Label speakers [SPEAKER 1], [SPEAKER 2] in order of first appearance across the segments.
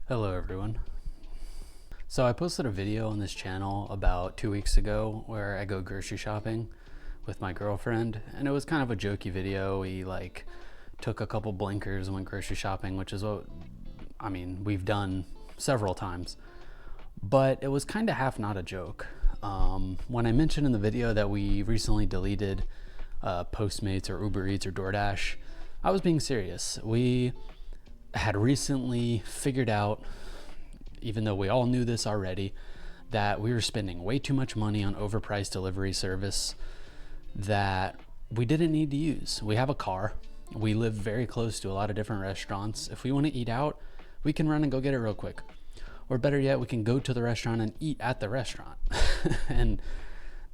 [SPEAKER 1] Hello everyone. So I posted a video on this channel about 2 weeks ago where I go grocery shopping with my girlfriend, and it was kind of a jokey video. We took a couple blinkers and went grocery shopping, which is what we've done several times, but it was kind of half not a joke. When I mentioned in the video that we recently deleted Postmates or Uber Eats or DoorDash, I was being serious. We had recently figured out, even though we all knew this already, that we were spending way too much money on overpriced delivery service that we didn't need to use. We have a car. We live very close to a lot of different restaurants. If we want to eat out, we can run and go get it real quick. Or better yet, we can go to the restaurant and eat at the restaurant. And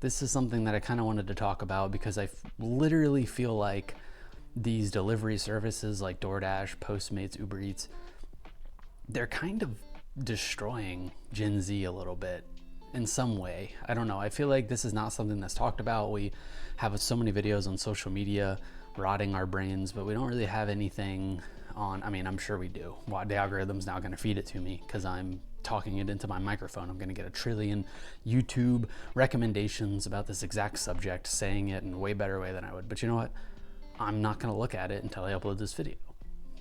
[SPEAKER 1] this is something that I kind of wanted to talk about because I literally feel like these delivery services like DoorDash, Postmates, Uber Eats, they're kind of destroying Gen Z a little bit in some way. I don't know. I feel like this is not something that's talked about. We have so many videos on social media rotting our brains, but we don't really have anything on, I'm sure we do. Well, the algorithm's now going to feed it to me because I'm talking it into my microphone. I'm going to get a trillion YouTube recommendations about this exact subject, saying it in a way better way than I would. But you know what? I'm not going to look at it until I upload this video.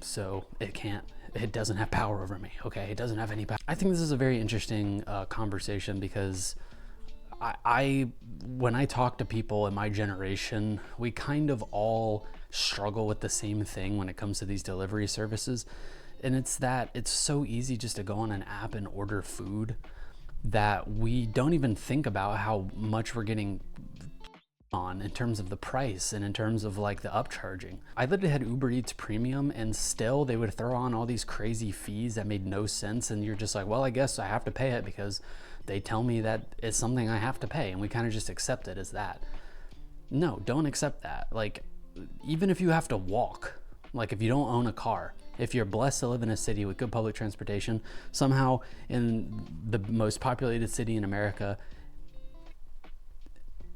[SPEAKER 1] So it doesn't have power over me, okay? It doesn't have any power. I think this is a very interesting conversation because when I talk to people in my generation, we kind of all struggle with the same thing when it comes to these delivery services. And it's that it's so easy just to go on an app and order food that we don't even think about how much we're getting on in terms of the price and in terms of like the upcharging. I literally had Uber Eats Premium and still they would throw on all these crazy fees that made no sense, and you're just like, well, I guess I have to pay it because they tell me that it's something I have to pay, and we kind of just accept it as that. No, don't accept that. Like, even if you have to walk, like if you don't own a car, if you're blessed to live in a city with good public transportation, somehow in the most populated city in America,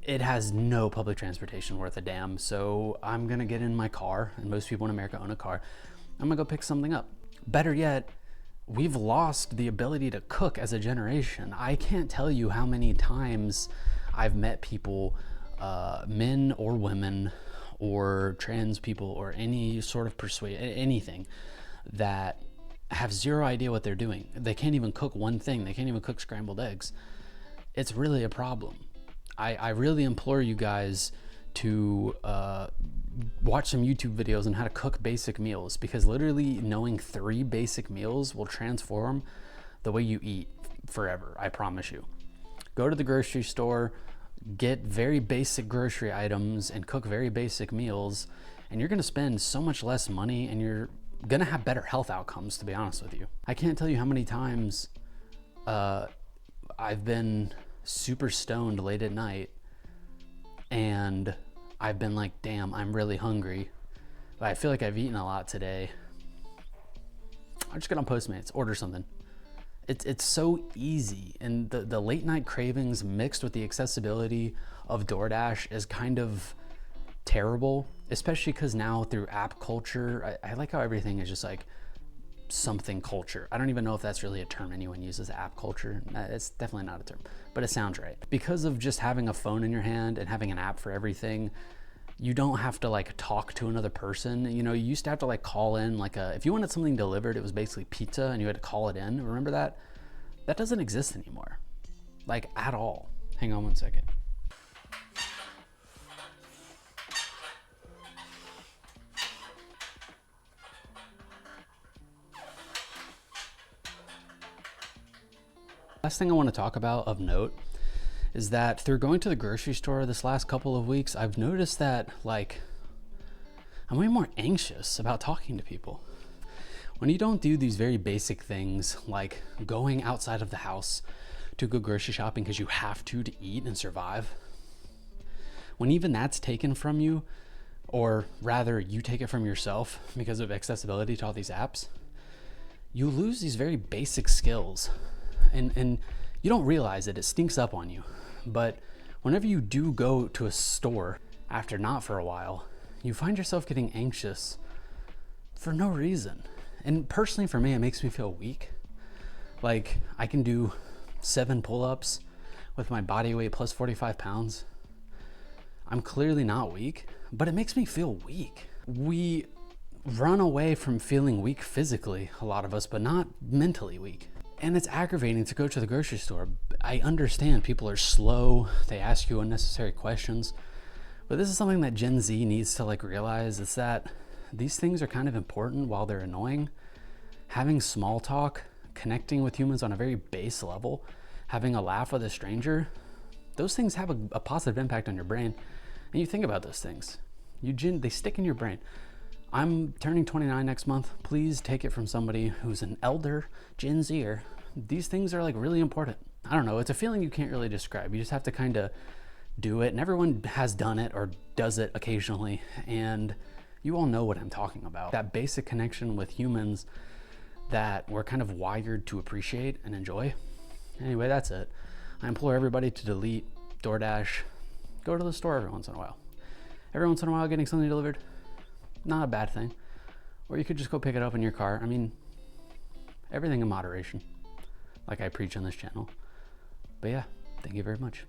[SPEAKER 1] it has no public transportation worth a damn. So I'm gonna get in my car, and most people in America own a car. I'm gonna go pick something up. Better yet, we've lost the ability to cook as a generation. I can't tell you how many times I've met people, men or women or trans people or any sort of anything, that have zero idea what they're doing. They can't even cook one thing. They can't even cook scrambled eggs. It's really a problem. I really implore you guys to watch some YouTube videos on how to cook basic meals, because literally knowing 3 basic meals will transform the way you eat forever. I promise you. Go to the grocery store, get very basic grocery items and cook very basic meals, and you're gonna spend so much less money and you're gonna have better health outcomes, to be honest with you. I can't tell you how many times I've been super stoned late at night and I've been like, damn, I'm really hungry, but I feel like I've eaten a lot today. I just get on Postmates, order something. It's so easy, and the late night cravings mixed with the accessibility of DoorDash is kind of terrible, especially because now through app culture, I like how everything is just like something culture. I don't even know if that's really a term anyone uses, app culture. It's definitely not a term, but it sounds right. Because of just having a phone in your hand and having an app for everything, you don't have to like talk to another person. You know, you used to have to like call in, if you wanted something delivered, it was basically pizza and you had to call it in. Remember that? That doesn't exist anymore, like at all. Hang on one second. Last thing I want to talk about of note is that through going to the grocery store this last couple of weeks, I've noticed that I'm way more anxious about talking to people. When you don't do these very basic things like going outside of the house to go grocery shopping because you have to eat and survive, when even that's taken from you, or rather you take it from yourself because of accessibility to all these apps, you lose these very basic skills. And you don't realize it stinks up on you. But whenever you do go to a store after not for a while, you find yourself getting anxious for no reason. And personally for me, it makes me feel weak. Like, I can do 7 pull-ups with my body weight plus 45 pounds. I'm clearly not weak, but it makes me feel weak. We run away from feeling weak physically, a lot of us, but not mentally weak. And it's aggravating to go to the grocery store. I understand people are slow, they ask you unnecessary questions, but this is something that Gen Z needs to like realize, is that these things are kind of important while they're annoying. Having small talk, connecting with humans on a very base level, having a laugh with a stranger, those things have a positive impact on your brain. And you think about those things, they stick in your brain. I'm turning 29 next month. Please take it from somebody who's an elder Gen Zer. These things are like really important. I don't know, it's a feeling you can't really describe. You just have to kind of do it, and everyone has done it or does it occasionally, and you all know what I'm talking about. That basic connection with humans that we're kind of wired to appreciate and enjoy. Anyway, that's it. I implore everybody to delete DoorDash. Go to the store every once in a while. Every once in a while, getting something delivered, not a bad thing. Or you could just go pick it up in your car. I mean, everything in moderation, like I preach on this channel. But yeah, thank you very much.